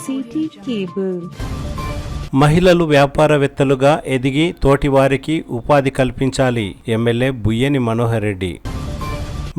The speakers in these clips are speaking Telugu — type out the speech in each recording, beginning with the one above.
City cable. మహిళలు వ్యాపారవేత్తలుగా ఎదిగి తోటివారికి ఉపాధి కల్పించాలి. ఎమ్మెల్యే బుయ్యని మనోహర్ రెడ్డి.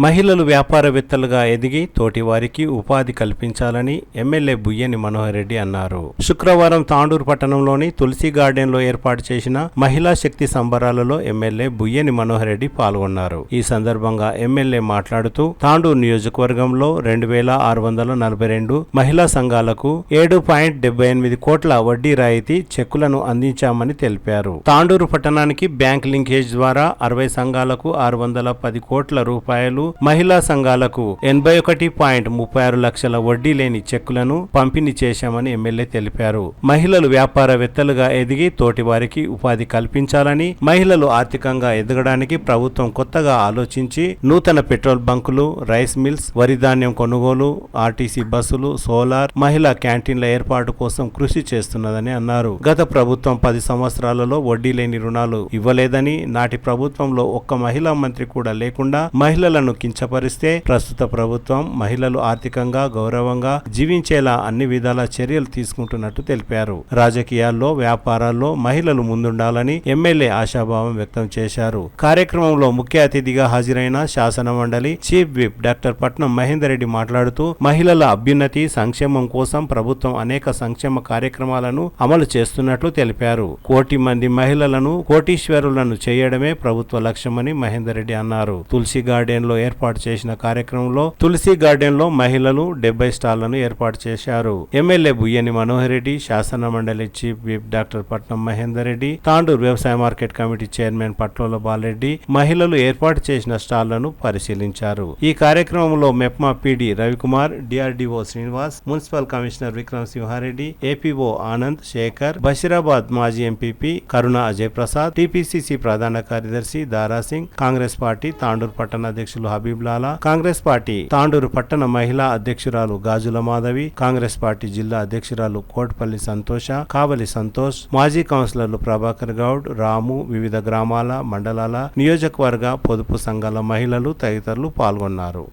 మహిళలు వ్యాపారవేత్తలుగా ఎదిగి తోటివారికి ఉపాధి కల్పించాలని ఎమ్మెల్యే బుయ్యని మనోహర్ రెడ్డి అన్నారు. శుక్రవారం తాండూరు పట్టణంలోని తులసి గార్డెన్లో ఏర్పాటు చేసిన మహిళా శక్తి సంబరాలలో ఎమ్మెల్యే బుయ్యని మనోహర్ రెడ్డి పాల్గొన్నారు. ఈ సందర్భంగా ఎమ్మెల్యే మాట్లాడుతూ తాండూరు నియోజకవర్గంలో 2642 మహిళా సంఘాలకు 7.78 కోట్ల వడ్డీ రాయితీ చెక్కులను అందించామని తెలిపారు. తాండూరు పట్టణానికి బ్యాంక్ లింకేజ్ ద్వారా 60 సంఘాలకు 610 కోట్ల రూపాయలు, మహిళా సంఘాలకు 81.36 లక్షల వడ్డీ లేని చెక్కులను పంపిణీ చేశామని ఎమ్మెల్యే తెలిపారు. మహిళలు వ్యాపారవేత్తలుగా ఎదిగి తోటివారికి ఉపాధి కల్పించాలని, మహిళలు ఆర్థికంగా ఎదగడానికి ప్రభుత్వం కొత్తగా ఆలోచించి నూతన పెట్రోల్ బంకులు, రైస్ మిల్స్, వరి ధాన్యం కొనుగోలు, ఆర్టీసీ బస్సులు, సోలార్, మహిళా క్యాంటీన్ల ఏర్పాటు కోసం కృషి చేస్తున్నదని అన్నారు. గత ప్రభుత్వం 10 సంవత్సరాలలో వడ్డీ లేని రుణాలు ఇవ్వలేదని, నాటి ప్రభుత్వంలో ఒక్క మహిళా మంత్రి కూడా లేకుండా మహిళలను కించపరిస్తే ప్రస్తుత ప్రభుత్వం మహిళలు ఆర్థికంగా గౌరవంగా జీవించేలా అన్ని విధాల చర్యలు తీసుకుంటున్నట్టు తెలిపారు. రాజకీయాల్లో, వ్యాపారాల్లో మహిళలు ముందుండాలని ఎమ్మెల్యే ఆశాభావం వ్యక్తం చేశారు. కార్యక్రమంలో ముఖ్య అతిథిగా హాజరైన శాసన మండలి చీఫ్ విప్ డాక్టర్ పట్నం మహేందర్ రెడ్డి మాట్లాడుతూ మహిళల అభ్యున్నతి, సంక్షేమం కోసం ప్రభుత్వం అనేక సంక్షేమ కార్యక్రమాలను అమలు చేస్తున్నట్లు తెలిపారు. 1 కోటి మంది మహిళలను కోటీశ్వరులను చేయడమే ప్రభుత్వ లక్ష్యమని మహేందర్ రెడ్డి అన్నారు. తులసి గార్డెన్ లో ఏర్పాటు చేసిన కార్యక్రమంలో తులసి గార్డెన్ లో మహిళలు 70 స్టాళ్లను ఏర్పాటు చేశారు. ఎమ్మెల్యే బుయ్యని మనోహర్ రెడ్డి, శాసన మండలి చీఫ్ విప్ డాక్టర్ పట్నం మహేందర్ రెడ్డి, తాండూరు వ్యవసాయ market committee chairman Patlola Balareddy మహిళలు ఏర్పాటు చేసిన స్టాళ్లను పరిశీలించారు. ఈ కార్యక్రమంలో MEPMA PD Ravikumar, DRDO Srinivas, municipal commissioner Vikram Simhareddy, APO Anand Shekar, Basheerabad మాజీ ఎంపీపీ కరుణ అజయ్ ప్రసాద్, టీపీసీసీ ప్రధాన కార్యదర్శి దారాసింగ్, కాంగ్రెస్ పార్టీ తాండూరు పట్టణ అధ్యక్షులు హబీబ్ లాలా, కాంగ్రెస్ పార్టీ తాండూరు పట్టణ మహిళా అధ్యక్షురాలు గాజుల మాధవి, కాంగ్రెస్ పార్టీ జిల్లా అధ్యక్షురాలు కోట్పల్లి సంతోష, కావలి సంతోష్, మాజీ కౌన్సిలర్లు ప్రభాకర్ గౌడ్, రాము, వివిధ గ్రామాల, మండలాల, నియోజకవర్గ పొదుపు సంఘాల మహిళలు తదితరులు పాల్గొన్నారు.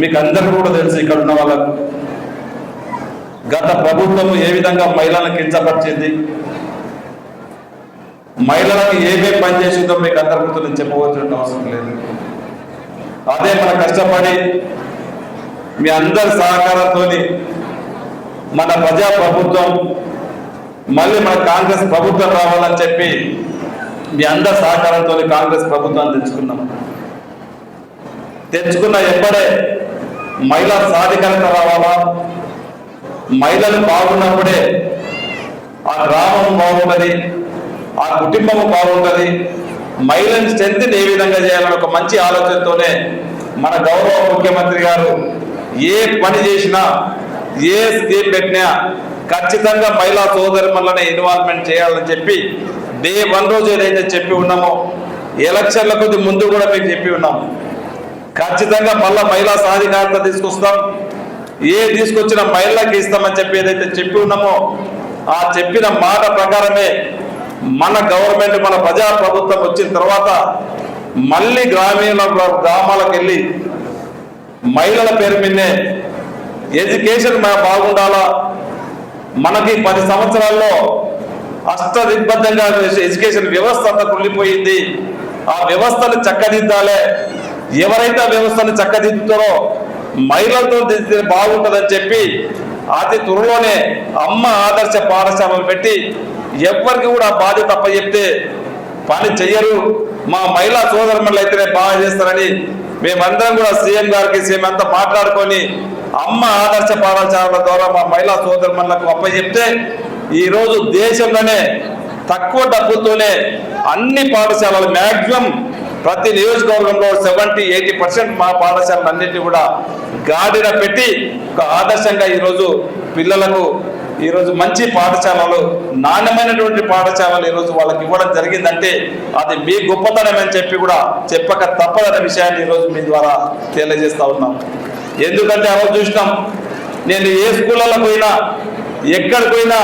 మీకు అందరూ కూడా తెలుసు, ఇక్కడ ఉన్న వాళ్ళకు గత ప్రభుత్వం ఏ విధంగా మహిళలను కించపరిచింది, మహిళలకు ఏమేమి పనిచేసిందో మీకు అందరికీ నేను చెప్పవలసిన అవసరం లేదు. అదే మన కష్టపడి మీ అందరి సహకారంతో మన ప్రజా ప్రభుత్వం మళ్ళీ మన కాంగ్రెస్ ప్రభుత్వం రావాలని చెప్పి మీ అందరి సహకారంతో కాంగ్రెస్ ప్రభుత్వాన్ని తెచ్చుకున్న ఎప్పుడే మహిళా సాధికారత రావాలా, మహిళలు బాగున్నప్పుడే ఆ గ్రామం బాగుంటుంది, ఆ కుటుంబం బాగుంటుంది, మహిళని స్ట్రెంత్ ఏ విధంగా చేయాలని ఒక మంచి ఆలోచనతోనే మన గౌరవ ముఖ్యమంత్రి గారు ఏ పని చేసినా ఏ స్కీమ్ పెట్టినా ఖచ్చితంగా మహిళా సోదరులను ఇన్వాల్వ్మెంట్ చేయాలని చెప్పి డే 1 రోజు ఏదైతే చెప్పి ఉన్నామో ఎలక్షన్ల కొద్ది ముందు కూడా మీకు చెప్పి ఉన్నాము. ఖచ్చితంగా మళ్ళా మహిళా సాధికారత తీసుకొస్తాం, తీసుకొచ్చిన మహిళలకు ఇస్తామని చెప్పి ఏదైతే చెప్పి ఉన్నామో ఆ చెప్పిన మాట ప్రకారమే మన గవర్నమెంట్ మన ప్రజా ప్రభుత్వం వచ్చిన తర్వాత మళ్ళీ గ్రామాలకు వెళ్ళి మహిళల పేరు మీదే ఎడ్యుకేషన్ బాగుండాలా, మనకి 10 సంవత్సరాల్లో అష్టదిగ్బద్ధంగా ఎడ్యుకేషన్ వ్యవస్థ అంతా కుళ్ళిపోయింది, ఆ వ్యవస్థను చక్కదిద్దాలే, ఎవరైతే ఆ వ్యవస్థను చక్కదిద్దుతారో మహిళలతో దిద్దితే బాగుంటుందని చెప్పి అతి త్వరలోనే అమ్మ ఆదర్శ పాఠశాలలు పెట్టి ఎవరికి కూడా బాధ్యత చెప్తే పని చెయ్యరు, మా మహిళా సోదరులు అయితేనే బాగా చేస్తారని మేమందరం కూడా సీఎం గారికి సీఎం అంతా మాట్లాడుకొని అమ్మ ఆదర్శ పాఠశాలల ద్వారా మా మహిళా సోదరులకు చెప్తే ఈరోజు దేశంలోనే తక్కువ డబ్బుతోనే అన్ని పాఠశాలలు మ్యాక్సిమం ప్రతి నియోజకవర్గంలో 70-80% మా పాఠశాలలన్నింటినీ కూడా గాడిన పెట్టి ఒక ఆదర్శంగా ఈరోజు పిల్లలకు ఈరోజు మంచి పాఠశాలలు, నాణ్యమైనటువంటి పాఠశాలలు ఈరోజు వాళ్ళకి ఇవ్వడం జరిగిందంటే అది మీ గొప్పతనమని చెప్పి కూడా చెప్పక తప్పదనే విషయాన్ని ఈరోజు మీ ద్వారా తెలియజేస్తా ఉన్నాం. ఎందుకంటే ఆ రోజు చూసినాం, నేను ఏ స్కూళ్ళలో పోయినా ఎక్కడికి పోయినా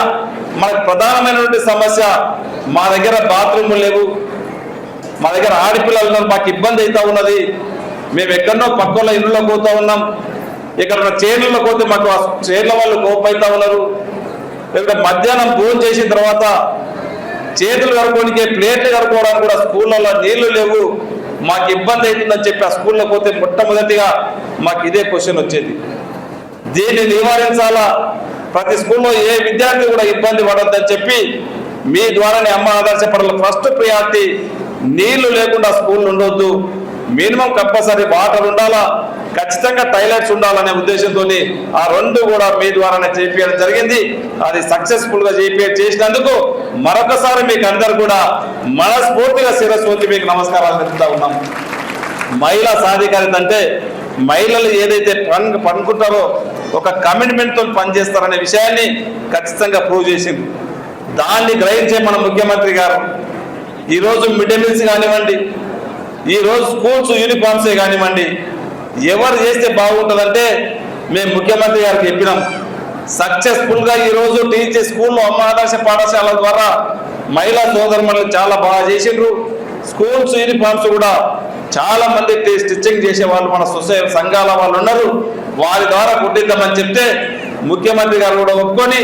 మనకు ప్రధానమైనటువంటి సమస్య మా దగ్గర బాత్రూములు లేవు, మా దగ్గర ఆడపిల్లలు ఉన్నారు, మాకు ఇబ్బంది అవుతా ఉన్నది, మేము ఎక్కడనో పక్కల ఇళ్ళలో పోతా ఉన్నాం, ఇక్కడ చేనుల్లో పోతే మాకు చేనుల వాళ్ళు కోపైతా ఉన్నారు, ఇక్కడ మధ్యాహ్నం భోజనం చేసిన తర్వాత చేతులు కడుక్కోనికే ప్లేట్లు కడుక్కోవడానికి కూడా స్కూళ్ళలో నీళ్లు లేవు, మాకు ఇబ్బంది అవుతుందని చెప్పి ఆ స్కూల్లో పోతే మొట్టమొదటిగా మాకు ఇదే క్వశ్చన్ వచ్చేది. దీన్ని నివారించాలా, ప్రతి స్కూల్లో ఏ విద్యార్థి కూడా ఇబ్బంది పడొద్దని చెప్పి మీ ద్వారానే అమ్మ ఆదర్శ పాఠశాల ఫస్ట్ ప్రియారిటీ నీళ్లు లేకుండా స్కూల్ ఉండొద్దు, మినిమం కంపల్సరీ వాటర్ ఉండాలా, ఖచ్చితంగా టాయిలెట్స్ ఉండాలనే ఉద్దేశంతో ఆ 2 కూడా మీ ద్వారానే చేయించడం జరిగింది. అది సక్సెస్ఫుల్ గా చేసినందుకు మరొకసారి మీకు అందరు కూడా మనస్ఫూర్తిగా శిరస్సు వచ్చి మీకు నమస్కారాలు తెలుపుతా ఉన్నాం. మహిళా సాధికారిత అంటే మహిళలు ఏదైతే పనుకుంటారో ఒక కమిట్మెంట్తో పనిచేస్తారనే విషయాన్ని ఖచ్చితంగా ప్రూవ్ చేసింది. దాన్ని గ్రహించే మన ముఖ్యమంత్రి గారు ఈరోజు మిడ్ డే మీల్స్ కానివ్వండి, ఈరోజు స్కూల్స్ యూనిఫామ్సే కానివ్వండి, ఎవరు చేస్తే బాగుంటుందంటే మేము ముఖ్యమంత్రి గారికి చెప్పినాం. సక్సెస్ఫుల్గా ఈరోజు టీచర్ స్కూల్లో అమ్మ ఆదర్శ పాఠశాల ద్వారా మహిళా సోదరులు చాలా బాగా చేసిండ్రు. స్కూల్స్ యూనిఫామ్స్ కూడా చాలా మంది స్టిచ్చింగ్ చేసే వాళ్ళు మన సొసైటీ సంఘాల వాళ్ళు ఉన్నారు, వారి ద్వారా కుట్టిద్దామని చెప్తే ముఖ్యమంత్రి గారు కూడా ఒప్పుకొని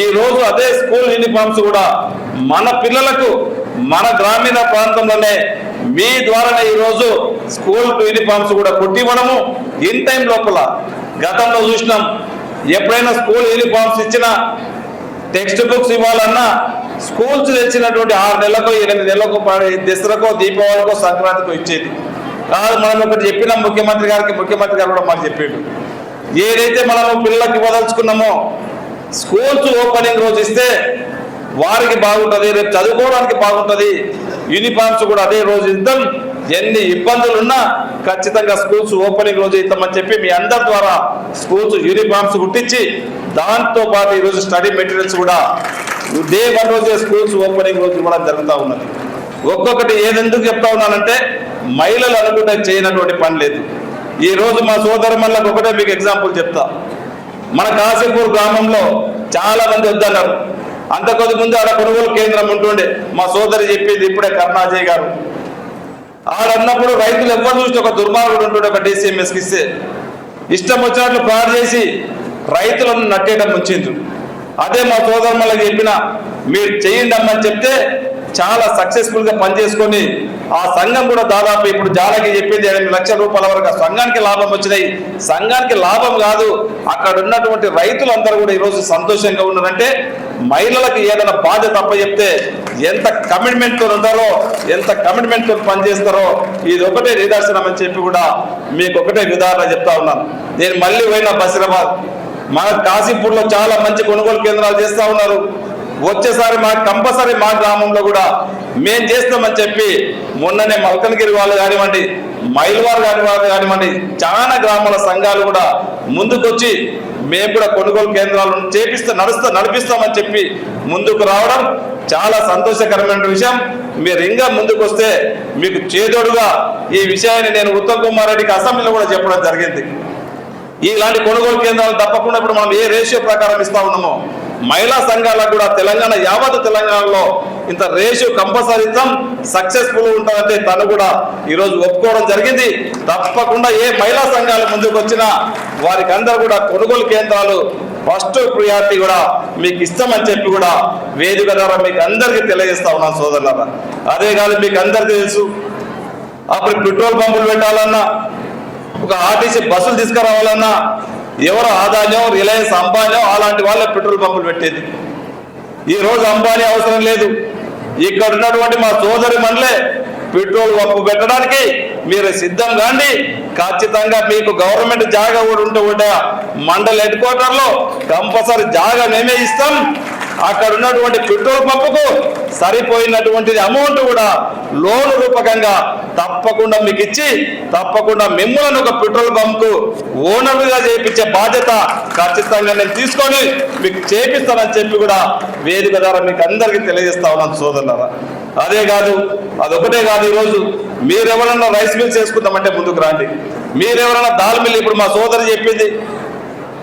ఈరోజు అదే స్కూల్ యూనిఫామ్స్ కూడా మన పిల్లలకు మన గ్రామీణ ప్రాంతంలోనే మీ ద్వారానే ఈరోజు స్కూల్ యూనిఫామ్స్ కూడా కుట్టివ్వడము ఇన్ టైం లోపల. గతంలో చూసినాం, ఎప్పుడైనా స్కూల్ యూనిఫామ్స్ ఇచ్చినా టెక్స్ట్ బుక్స్ ఇవ్వాలన్నా స్కూల్స్ తెచ్చినటువంటి 6 నెలలకు 8 నెలలకు దసరాకో దీపావళికో సంక్రాంతికో ఇచ్చేది కాదు. మనం ఒకటి చెప్పినాం ముఖ్యమంత్రి గారికి, ముఖ్యమంత్రి గారు కూడా మాకు చెప్పాడు, ఏదైతే మనము పిల్లలకి ఇవ్వదలుచుకున్నామో స్కూల్స్ ఓపెనింగ్ రోజు ఇస్తే వారికి బాగుంటుంది, రేపు చదువుకోవడానికి బాగుంటుంది, యూనిఫామ్స్ కూడా అదే రోజు ఇద్దాం, ఎన్ని ఇబ్బందులున్నా ఖచ్చితంగా స్కూల్స్ ఓపెనింగ్ రోజు ఇద్దామని చెప్పి మీ అందరి ద్వారా స్కూల్స్ యూనిఫామ్స్ కుట్టించి దాంతో పాటు ఈరోజు స్టడీ మెటీరియల్స్ కూడా డే 1 రోజే స్కూల్స్ ఓపెనింగ్ రోజు కూడా జరుగుతూ ఉన్నది. ఒక్కొక్కటి ఏదెందుకు చెప్తా ఉన్నానంటే మహిళలు అనుకుంటే చేయనటువంటి పని లేదు. ఈరోజు మా సోదరులకు ఒకటే మీకు ఎగ్జాంపుల్ చెప్తా. మన కాశీపూర్ గ్రామంలో చాలా మంది వద్దన్నారు, అంత కొద్ది ముందు ఆడ కొనుగోలు కేంద్రం ఉంటుండే, మా సోదరి చెప్పింది ఇప్పుడే కరుణాజయ్ గారు. ఆడన్నప్పుడు రైతులు ఎవరు చూస్తే ఒక దుర్మార్గుడు ఉంటుండే, ఒక DCMSకి ఇస్తే ఇష్టం వచ్చినట్లు పాడు చేసి రైతులను నట్టేయడం ముంచిండ్రు. అదే మా సోదరులకు చెప్పిన మీరు చేయండి అమ్మని చెప్తే చాలా సక్సెస్ఫుల్గా పనిచేసుకొని ఆ సంఘం కూడా దాదాపు ఇప్పుడు జాలకి చెప్పింది 8 లక్షల రూపాయల వరకు ఆ సంఘానికి లాభం వచ్చినాయి. సంఘానికి లాభం కాదు, అక్కడ ఉన్నటువంటి రైతులందరూ కూడా ఈరోజు సంతోషంగా ఉన్నారంటే మహిళలకు ఏదైనా బాధ్యత అప్పచెప్తే ఎంత కమిట్మెంట్తో ఉంటారో, ఎంత కమిట్మెంట్తో పనిచేస్తారో ఇది ఒకటే నిదర్శనం అని చెప్పి కూడా మీకు ఒకటే ఉదాహరణ చెప్తా ఉన్నాను. నేను మళ్ళీ పోయిన బసిరాబాద్, మన కాశీపూర్లో చాలా మంచి కొనుగోలు కేంద్రాలు చేస్తూ ఉన్నారు. వచ్చేసారి కంపల్సరీ మా గ్రామంలో కూడా మేము చేస్తామని చెప్పి మొన్ననే మల్కనగిరి వాళ్ళు కానివ్వండి, మైల్వార్ కానివ్వండి, చాలా గ్రామాల సంఘాలు కూడా ముందుకొచ్చి మేము కూడా కొనుగోలు కేంద్రాలను నడిపిస్తామని చెప్పి ముందుకు రావడం చాలా సంతోషకరమైన విషయం. మీరు ఇంకా ముందుకు వస్తే మీకు చేదోడుగా ఈ విషయాన్ని నేను ఉత్తమ్ కుమార్ రెడ్డికి అసెంబ్లీలో కూడా చెప్పడం జరిగింది. ఇలాంటి కొనుగోలు కేంద్రాలు తప్పకుండా ఇప్పుడు మనం ఏ రేషియో ప్రకారం ఇస్తా ఉన్నామో మహిళా సంఘాలకు కూడా తెలంగాణ యావత్ తెలంగాణలో ఇంత రేషియో కంపల్సరీ ఇద్దాం, సక్సెస్ఫుల్ ఉంటుందంటే తను కూడా ఈరోజు ఒప్పుకోవడం జరిగింది. తప్పకుండా ఏ మహిళా సంఘాలు ముందుకు వచ్చినా వారికి అందరూ కూడా కొనుగోలు కేంద్రాలు ఫస్ట్ ప్రియారిటీ కూడా మీకు ఇస్తామని చెప్పి కూడా వేదిక ద్వారా మీకు అందరికీ తెలియజేస్తా ఉన్నాను సోదరులారా. అదే కాదు, మీకు అందరికీ తెలుసు అప్పుడు పెట్రోల్ పంపులు పెట్టాలన్నా, ఒక ఆర్టీసీ బస్సులు తీసుకురావాలన్నా ఎవరు ఆదాయం, రిలయన్స్, అంబానీ అలాంటి వాళ్ళే పెట్రోల్ పంపులు పెట్టేది. ఈరోజు అంబానీ అవసరం లేదు. ఇక్కడ ఉన్నటువంటి మా సోదరి మండలే పెట్రోల్ పంపు పెట్టడానికి మీరు సిద్ధం కాండి. ఖచ్చితంగా మీకు గవర్నమెంట్ జాగా కూడా ఉంటే మండల్ హెడ్ క్వార్టర్లో కంపల్సరీ జాగా మేమే ఇస్తాం. అక్కడ ఉన్నటువంటి పెట్రోల్ పంపుకు సరిపోయినటువంటి అమౌంట్ కూడా లోన్ రూపకంగా తప్పకుండా మీకు ఇచ్చి తప్పకుండా మిమ్మల్ని ఒక పెట్రోల్ పంపు ఓనర్గా చేయించే బాధ్యత ఖచ్చితంగా నేను తీసుకొని మీకు చేపిస్తానని చెప్పి కూడా వేదిక ద్వారా మీకు అందరికీ తెలియజేస్తా ఉన్నాను సోదరులారా. అదే కాదు, అదొకటే కాదు, ఈరోజు మీరెవరన్నా రైస్ మిల్స్ చేసుకుందామంటే ముందుకు రండి. మీరెవరన్నా దాల్ మిల్, ఇప్పుడు మా సోదరు చెప్పింది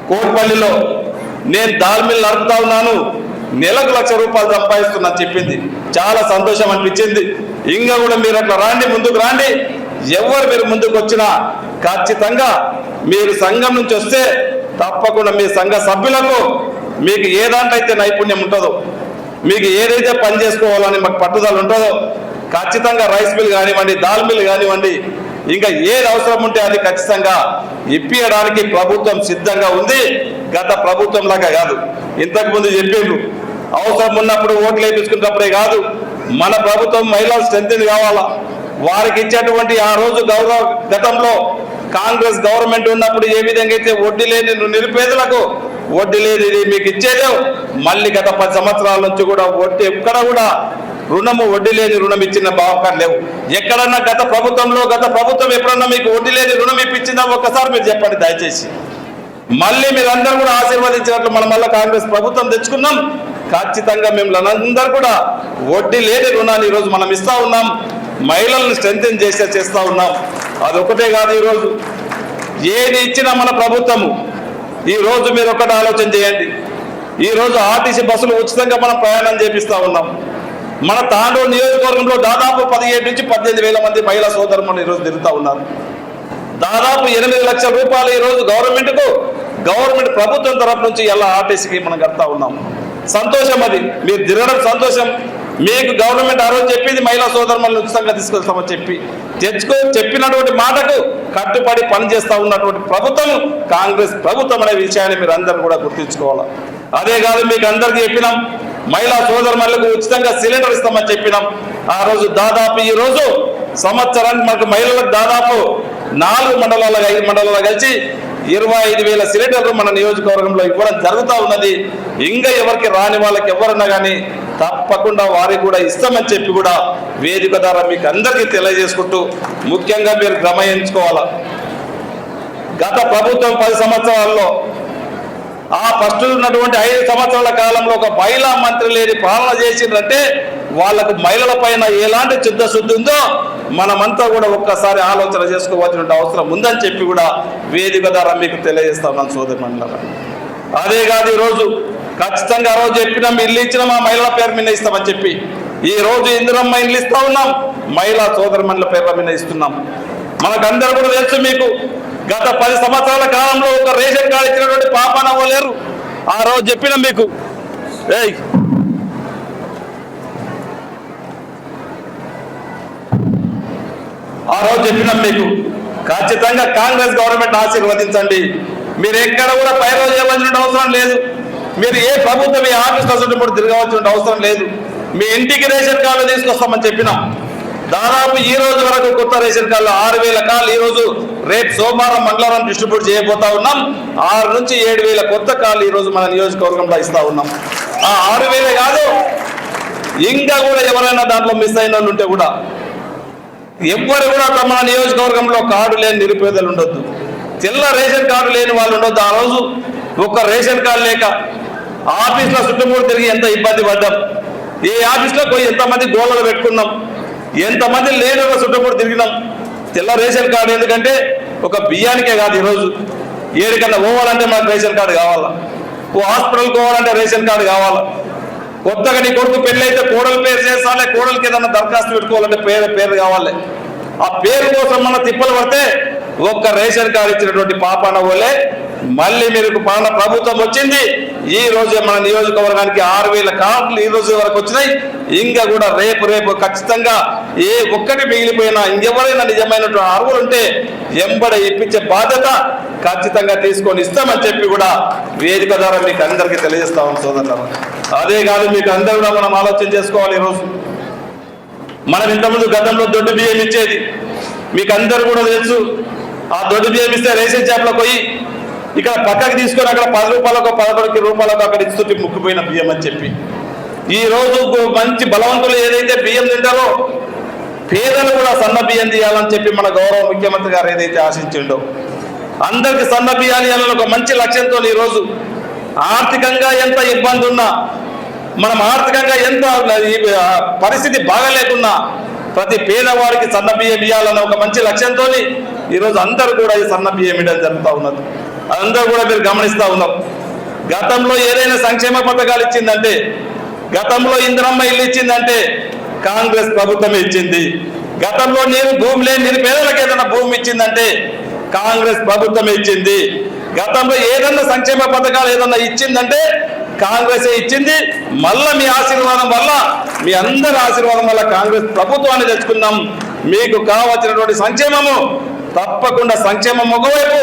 కోట్పల్లిలో నేను దాల్ మిల్ నడుపుతా ఉన్నాను, నెలకు 1,00,000 రూపాయలు సంపాదిస్తున్నా చెప్పింది. చాలా సంతోషం అనిపించింది. ఇంకా కూడా మీరు అట్లా రాండి, ముందుకు రాండి. ఎవరు మీరు ముందుకు వచ్చినా ఖచ్చితంగా మీరు సంఘం నుంచి వస్తే తప్పకుండా మీ సంఘ సభ్యులకు మీకు ఏ దాంట్లో నైపుణ్యం ఉంటుందో, మీకు ఏదైతే పని చేసుకోవాలని మాకు పట్టుదల ఉంటుందో ఖచ్చితంగా రైస్ మిల్ కానివ్వండి, దాల్ మిల్ కానివ్వండి, ఇంకా ఏది అవసరం ఉంటే అది ఖచ్చితంగా ఇప్పించడానికి ప్రభుత్వం సిద్ధంగా ఉంది. గత ప్రభుత్వం లాగా కాదు, ఇంతకుముందు చెప్పిండ్రు అవసరం ఉన్నప్పుడు ఓట్లు వేయించుకున్నప్పుడే కాదు, మన ప్రభుత్వం మహిళలు స్ట్రెంత్ కావాలా, వారికి ఇచ్చేటువంటి ఆ రోజు గతంలో కాంగ్రెస్ గవర్నమెంట్ ఉన్నప్పుడు ఏ విధంగా అయితే వడ్డీ లేని నిరుపేదలకు వడ్డీ లేనిది మీకు ఇచ్చేదో మళ్ళీ గత 10 సంవత్సరాల నుంచి కూడా వడ్డీ ఎక్కడ కూడా వడ్డీ లేని రుణం ఇచ్చిన భావకాలు లేవు. ఎక్కడన్నా గత ప్రభుత్వం ఎప్పుడన్నా మీకు వడ్డీ లేని రుణం ఇప్పించిందా ఒక్కసారి మీరు చెప్పండి దయచేసి. మళ్ళీ మీరందరూ కూడా ఆశీర్వదించినట్లు మనం మళ్ళీ కాంగ్రెస్ ప్రభుత్వం తెచ్చుకున్నాం. ఖచ్చితంగా మిమ్మల్ని అందరూ కూడా వడ్డీ లేని రుణాన్ని ఈరోజు మనం ఇస్తా ఉన్నాం, మహిళలను స్ట్రెంథెన్ చేస్తా ఉన్నాం. అదొకటే కాదు, ఈరోజు ఏది ఇచ్చినా మన ప్రభుత్వము ఈరోజు మీరు ఒకటి ఆలోచన చేయండి. ఈరోజు ఆర్టీసీ బస్సులు ఉచితంగా మనం ప్రయాణం చేపిస్తూ ఉన్నాం. మన తాండూరు నియోజకవర్గంలో దాదాపు 17 నుంచి 18 వేల మంది మహిళా సోదరులు ఈరోజు తిరుగుతూ ఉన్నారు. దాదాపు 8 లక్షల రూపాయలు ఈరోజు గవర్నమెంట్ ప్రభుత్వం తరఫు నుంచి ఎలా ఆర్టీసీకి మనం కడతా ఉన్నాం. సంతోషం, అది మీరు తిరగడం సంతోషం. మీకు గవర్నమెంట్ ఆ రోజు చెప్పింది మహిళా సోదరులను ఉచితంగా తీసుకెళ్తామని చెప్పినటువంటి మాటకు కట్టుబడి పనిచేస్తూ ఉన్నటువంటి ప్రభుత్వం కాంగ్రెస్ ప్రభుత్వం అనే విషయాన్ని మీరు అందరూ కూడా గుర్తుంచుకోవాలి. అదే కాదు, మీకు అందరికీ చెప్పినాం మహిళా సోదరులకు ఉచితంగా సిలిండర్ ఇస్తామని చెప్పినాం. ఆ రోజు దాదాపు ఈ రోజు సంవత్సరానికి మనకు మహిళలకు దాదాపు 4 మండలాలు 5 మండలాలు కలిసి 25,000 సిలిండర్లు మన నియోజకవర్గంలో ఇవ్వడం జరుగుతూ ఉన్నది. ఇంకా ఎవరికి రాని వాళ్ళకి ఎవరన్నా కానీ తప్పకుండా వారికి కూడా ఇస్తామని చెప్పి కూడా వేదిక ద్వారా మీకు అందరికీ తెలియజేసుకుంటూ ముఖ్యంగా మీరు గమనించుకోవాలా, గత ప్రభుత్వం 10 సంవత్సరాల్లో ఆ ఫస్ట్ ఉన్నటువంటి 5 సంవత్సరాల కాలంలో ఒక మహిళా మంత్రి లేని పాలన చేసిందంటే వాళ్ళకు మహిళల పైన ఎలాంటి చిత్తశుద్ధి ఉందో మనమంతా కూడా ఒక్కసారి ఆలోచన చేసుకోవాల్సిన అవసరం ఉందని చెప్పి కూడా వేదిక ద్వారా మీకు తెలియజేస్తా ఉన్నాను సోదరి మండలం. అదే కాదు, ఈరోజు ఖచ్చితంగా ఆ రోజు చెప్పినాం ఇల్లు ఇచ్చిన మా మహిళల పేరు మీద ఇస్తామని చెప్పి ఈ రోజు ఇందిరమ్మ ఇల్లు ఇస్తా ఉన్నాం, మహిళా సోదరి మండల పేర్ల మీద ఇస్తున్నాం. మనకందరూ కూడా తెలుసు, మీకు గత 10 సంవత్సరాల కాలంలో ఒక రేషన్ కార్డు ఇచ్చినటువంటి పాపాన అవ్వలేరు. ఆ రోజు చెప్పినాం మీకు ఆ రోజు చెప్పినాం మీకు, ఖచ్చితంగా కాంగ్రెస్ గవర్నమెంట్ ఆశీర్వదించండి. మీరు ఎక్కడ కూడా పైరవ చేయవలసిన అవసరం లేదు. మీరు ఏ ప్రభుత్వం మీ ఆఫీస్ కూడా తిరగవలసిన అవసరం లేదు. మీ ఇంటికి రేషన్ కార్డు తీసుకొస్తామని చెప్పినాం. దాదాపు ఈ రోజు వరకు కొత్త రేషన్ కార్డులు 6,000 కార్డులు ఈ రోజు రేపు సోమవారం మంగళవారం డిస్ట్రిబ్యూట్ చేయబోతా ఉన్నాం. 6 నుంచి 7,000 కొత్త కార్డులు ఈ రోజు మన నియోజకవర్గంలో ఇస్తా ఉన్నాం. ఆ 6,000 కాదు, ఇంకా కూడా ఎవరైనా దాంట్లో మిస్ అయిన వాళ్ళు ఉంటే కూడా ఎవ్వరు కూడా మన నియోజకవర్గంలో కార్డు లేని నిరుపేదలు ఉండొద్దు, తెల్ల రేషన్ కార్డు లేని వాళ్ళు ఉండొద్దు. ఆ రోజు ఒక్క రేషన్ కార్డు లేక ఆఫీస్లో చుట్టుముడు తిరిగి ఎంత ఇబ్బంది పడ్డాం. ఏ ఆఫీస్లో పోయి ఎంతమంది గోళలు పెట్టుకున్నాం, ఎంతమంది లేని చుట్టుముడు తిరిగినాం. తెల్ల రేషన్ కార్డు ఎందుకంటే ఒక బియ్యానికే కాదు, ఈరోజు ఏడికన్నా పోవాలంటే మనకు రేషన్ కార్డు కావాలా, ఓ హాస్పిటల్కి పోవాలంటే రేషన్ కార్డు కావాలా, కొత్తగా నీ కొడుకు పెళ్ళి అయితే కోడల పేరు చేస్తాలే, కోడలికి ఏదన్నా దరఖాస్తు పెట్టుకోవాలంటే పేరు కావాలి. ఆ పేరు కోసం మన తిప్పలు పడితే ఒక్క రేషన్ కార్డు ఇచ్చినటువంటి పాపాన పోలే మళ్ళీ మీరు మన ప్రభుత్వం వచ్చింది. ఈ రోజు మన నియోజకవర్గానికి 6,000 కార్డులు ఈ రోజు వరకు వచ్చినాయి. ఇంకా కూడా రేపు ఖచ్చితంగా ఏ ఒక్కటి మిగిలిపోయినా ఇంకెవరైనా నిజమైనటువంటి అర్హులు ఉంటే ఎంబడే ఇప్పించే బాధ్యత ఖచ్చితంగా తీసుకొని ఇస్తామని చెప్పి కూడా వేదిక ద్వారా మీకు అందరికీ తెలియజేస్తాం సోదరులు. అదే కాదు, మీకు అందరూ కూడా మనం ఆలోచన చేసుకోవాలి. ఈరోజు మనం ఇంతకుముందు గతంలో దొడ్డు బియ్యం ఇచ్చేది మీకు అందరూ కూడా తెలుసు. ఆ దొడ్డు బియ్యం ఇస్తే రేషన్ షాప్లో పోయి ఇక్కడ పక్కకి తీసుకొని అక్కడ 10 రూపాయలకు 11 రూపాయలకు అక్కడ ఇస్తుంటే ముక్కిపోయిన బియ్యం అని చెప్పి, ఈ రోజు మంచి బలవంతులు ఏదైతే బియ్యం తింటారో పేదలు కూడా సన్న బియ్యం తీయాలని చెప్పి మన గౌరవ ముఖ్యమంత్రి గారు ఏదైతే ఆశించిండో అందరికి సన్న బియ్యాలు ఇవ్వాలని ఒక మంచి లక్ష్యంతో ఈరోజు ఆర్థికంగా ఎంత ఇబ్బంది ఉన్నా, మనం ఆర్థికంగా ఎంత పరిస్థితి బాగలేకున్నా ప్రతి పేదవాడికి సన్న బియ్యం ఇవ్వాలన్న ఒక మంచి లక్ష్యంతో ఈరోజు అందరూ కూడా ఈ సన్న బియ్యం ఇవ్వడం జరుగుతూ ఉన్నది. అందరూ కూడా మీరు గమనిస్తూ ఉన్నారు. గతంలో ఏదైనా సంక్షేమ పథకాలు ఇచ్చిందంటే, గతంలో ఇందిరమ్మ ఇల్లు ఇచ్చిందంటే కాంగ్రెస్ ప్రభుత్వమే ఇచ్చింది. గతంలో భూమి లేని నిరుపేదలకు ఏదైనా భూమి ఇచ్చిందంటే కాంగ్రెస్ ప్రభుత్వమే ఇచ్చింది. గతంలో ఏదన్నా సంక్షేమ పథకాలు ఏదన్నా ఇచ్చిందంటే కాంగ్రెసే ఇచ్చింది. మళ్ళా మీ ఆశీర్వాదం వల్ల, మీ అందరి ఆశీర్వాదం వల్ల కాంగ్రెస్ ప్రభుత్వాన్ని తెచ్చుకున్నాం. మీకు కావాల్సినటువంటి సంక్షేమము తప్పకుండా, సంక్షేమం ఒకవైపు,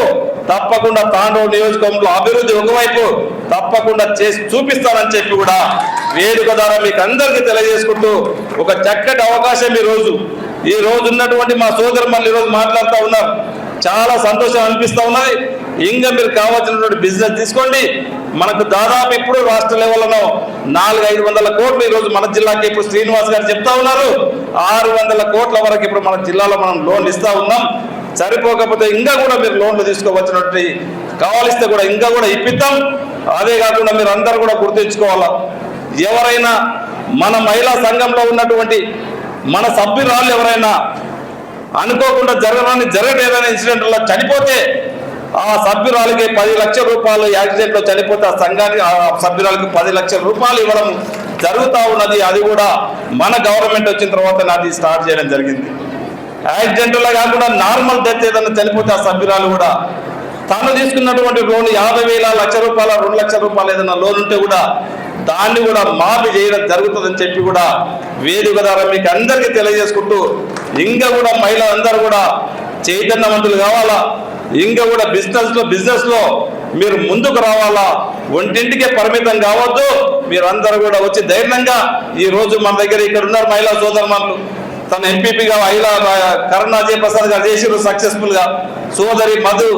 తప్పకుండా తాండూరు నియోజకవర్గంలో అభివృద్ధి ఒకవైపు తప్పకుండా చేసి చూపిస్తానని చెప్పి కూడా వేదిక ద్వారా మీకు అందరికీ తెలియజేసుకుంటూ ఒక చక్కటి అవకాశం ఈ రోజు ఉన్నటువంటి మా సోదరు మళ్ళీ ఈరోజు మాట్లాడుతూ ఉన్నారు. చాలా సంతోషం అనిపిస్తూ ఉన్నది. ఇంకా మీరు కావాల్సినటువంటి బిజినెస్ తీసుకోండి. మనకు దాదాపు ఇప్పుడు రాష్ట్ర లెవెల్లో 400-500 కోట్లు ఈరోజు మన జిల్లాకి ఇప్పుడు శ్రీనివాస్ గారు చెప్తా ఉన్నారు. 600 కోట్ల వరకు ఇప్పుడు మన జిల్లాలో మనం లోన్లు ఇస్తా ఉన్నాం. సరిపోకపోతే ఇంకా కూడా మీరు లోన్లు తీసుకోవచ్చినట్టు కావాలిస్తే కూడా ఇంకా కూడా ఇప్పిద్దాం. అదే కాకుండా మీరు అందరూ కూడా గుర్తుంచుకోవాలా, ఎవరైనా మన మహిళా సంఘంలో ఉన్నటువంటి మన సభ్యురాళ్ళు ఎవరైనా అనుకోకుండా జరగలేదనే ఇన్సిడెంట్లో చనిపోతే ఆ సభ్యురాలకి 10 లక్షల రూపాయలు యాక్సిడెంట్లో చనిపోతే ఆ సంఘానికి ఆ సభ్యురాలకి 10 లక్షల రూపాయలు ఇవ్వడం జరుగుతూ ఉన్నది. అది కూడా మన గవర్నమెంట్ వచ్చిన తర్వాత నాది స్టార్ట్ చేయడం జరిగింది. యాక్సిడెంట్లో కాకుండా నార్మల్ డెత్ ఏదైనా చనిపోతే ఆ సభ్యురాలు కూడా తాను తీసుకున్నటువంటి లోన్ 50,000, 1,00,000 రూపాయలు, 2 లక్షల రూపాయలు ఏదైనా లోన్ ఉంటే కూడా దాన్ని కూడా మాఫీ చేయడం జరుగుతుందని చెప్పి కూడా వేదిక ద్వారా మీకు అందరికీ తెలియజేసుకుంటూ ఇంకా కూడా మహిళలందరూ కూడా చైతన్యవంతులు కావాలా. ఇంకా కూడా బిజినెస్ లో మీరు ముందుకు రావాలా. ఒంటింటికే పరిమితం కావద్దు. మీరు అందరూ కూడా వచ్చి ధైర్యంగా ఈ రోజు మన దగ్గర ఇక్కడ ఉన్నారు మహిళా సోదరులు. తన ఎంపీపీగా కరుణా జయప్రసాద్ గారు చేసిర్రు సక్సెస్ఫుల్ గా. సోదరి మధు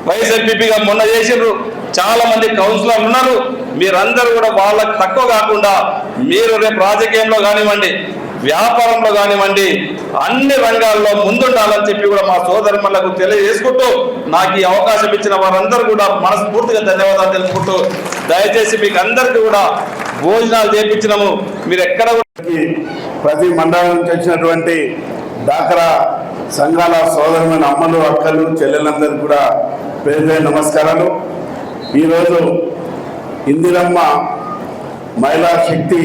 వైఎస్ ఎంపీపీగా మొన్న చేసిర్రు. చాలా మంది కౌన్సిలర్లు ఉన్నారు. మీరందరూ కూడా వాళ్ళకి తక్కువ కాకుండా మీరు రేపు రాజకీయంలో కానివ్వండి, వ్యాపారంలో కానివ్వండి, అన్ని రంగాల్లో ముందుండాలని చెప్పి కూడా మా సోదరులకు తెలియజేసుకుంటూ నాకు ఈ అవకాశం ఇచ్చిన వారందరూ కూడా మనస్ఫూర్తిగా ధన్యవాదాలు తెలుపుకుంటూ దయచేసి మీకు అందరికీ కూడా భోజనాలు చేయించినాము. మీరు ఎక్కడ ప్రతి మండలం నుంచి వచ్చినటువంటి డాక్రా సంఘాల సోదరులైన అమ్మలు, అక్కలు, చెల్లెలందరికీ కూడా పేరు నమస్కారాలు. ఈరోజు ఇందిరమ్మ మహిళా శక్తి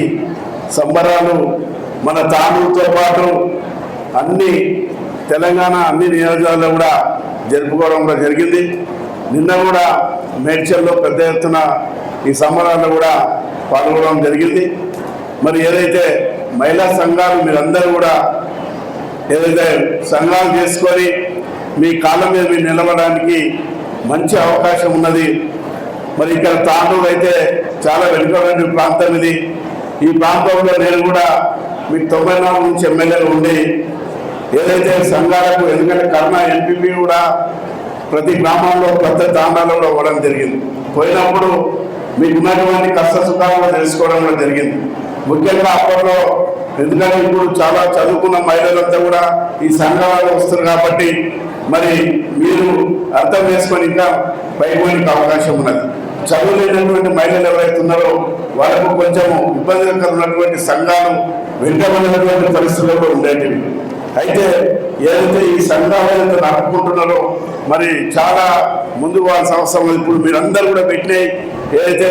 సంబరాలు మన తాండూరుతో పాటు అన్ని తెలంగాణ అన్ని నియోజకవర్గాల్లో కూడా జరుపుకోవడం కూడా జరిగింది. నిన్న కూడా మేడ్చల్లో పెద్ద ఎత్తున ఈ సంబరాల్లో కూడా పాల్గొనడం జరిగింది. మరి ఏదైతే మహిళా సంఘాలు మీరందరూ కూడా ఏదైతే సంఘాలు చేసుకొని మీ కాళ్ళ మీద మీరు నిలబడడానికి మంచి అవకాశం ఉన్నది. మరి ఇక్కడ తాండూరు అయితే చాలా వెనుకబడిన ప్రాంతం ఇది. ఈ ప్రాంతంలో నేను కూడా మీకు 94 నుంచి ఎమ్మెల్యేలు ఉండి ఏదైతే సంఘాలకు, ఎందుకంటే కర్ణా ఎంపీపీ కూడా ప్రతి గ్రామంలో ప్రతి తాండాలో కూడా ఇవ్వడం జరిగింది. పోయినప్పుడు మీకు ఉన్నటువంటి కష్ట సుఖాలను తెలుసుకోవడం కూడా జరిగింది. ముఖ్యంగా అప్పట్లో, ఎందుకంటే ఇప్పుడు చాలా చదువుకున్న మహిళలంతా కూడా ఈ సంఘాలలో వస్తారు కాబట్టి మరి మీరు అర్థం చేసుకొని ఇంకా పైపోయిన అవకాశం ఉన్నది. చదువు లేనటువంటి మహిళలు ఎవరైతే ఉన్నారో వాళ్ళకు కొంచెం ఇబ్బందికరంగా ఉన్నటువంటి సంఘాలు వెనుకబడినటువంటి పరిస్థితుల్లో ఉండేటివి. అయితే ఏదైతే ఈ సంఘాలు ఏదైతే నడుపుకుంటున్నారో మరి చాలా ముందుకు వాళ్ళ అవసరం. ఇప్పుడు మీరందరూ కూడా పెట్టినాయి, ఏదైతే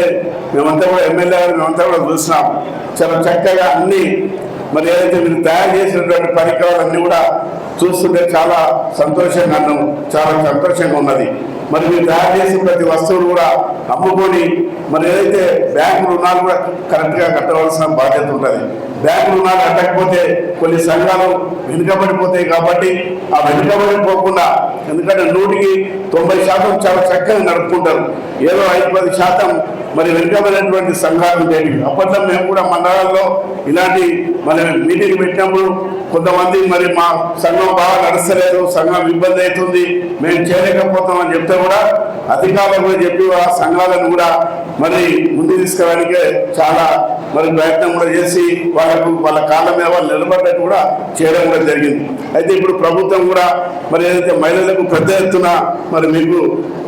మేమంతా కూడా ఎమ్మెల్యే మేమంతా కూడా చూసినాం. చాలా చక్కగా అన్ని మరి ఏదైతే మీరు తయారు చేసినటువంటి పరికరాలన్నీ కూడా చూస్తుంటే చాలా సంతోషంగా ఉన్నది. మరి మీరు తయారు చేసిన ప్రతి వస్తువులు కూడా అమ్ముకొని మరి ఏదైతే బ్యాంకు రుణాలు కూడా కరెక్ట్గా కట్టవలసిన బాధ్యత ఉంటుంది. బ్యాంకు రుణాలు కట్టకపోతే కొన్ని సంఘాలు వెనుకబడిపోతాయి కాబట్టి ఆ వెనుకబడిపోకుండా, ఎందుకంటే 100కి 90% చాలా చక్కగా నడుపుకుంటారు. ఏదో 5-10% మరి వెనుకబడినటువంటి సంఘాలు ఉండేవి. అప్పట్లో మేము కూడా మండలాల్లో ఇలాంటి మరి మీటింగ్ పెట్టినప్పుడు కొంతమంది మరి మా సంఘం బాగా నడుస్తలేదు, సంఘం ఇబ్బంది అవుతుంది, మేము చేయలేకపోతామని చెప్తే కూడా అధికారులు కూడా చెప్పి ఆ సంఘాలను కూడా మరి ముందు తీసుకురావడానికే చాలా మరి ప్రయత్నం కూడా చేసి వాళ్ళ కాళ్ళ మీద వాళ్ళు నిలబడ్డట్టు కూడా చేయడం కూడా జరిగింది. అయితే ఇప్పుడు ప్రభుత్వం కూడా మరి ఏదైతే మహిళలకు పెద్ద ఎత్తున మరి మీకు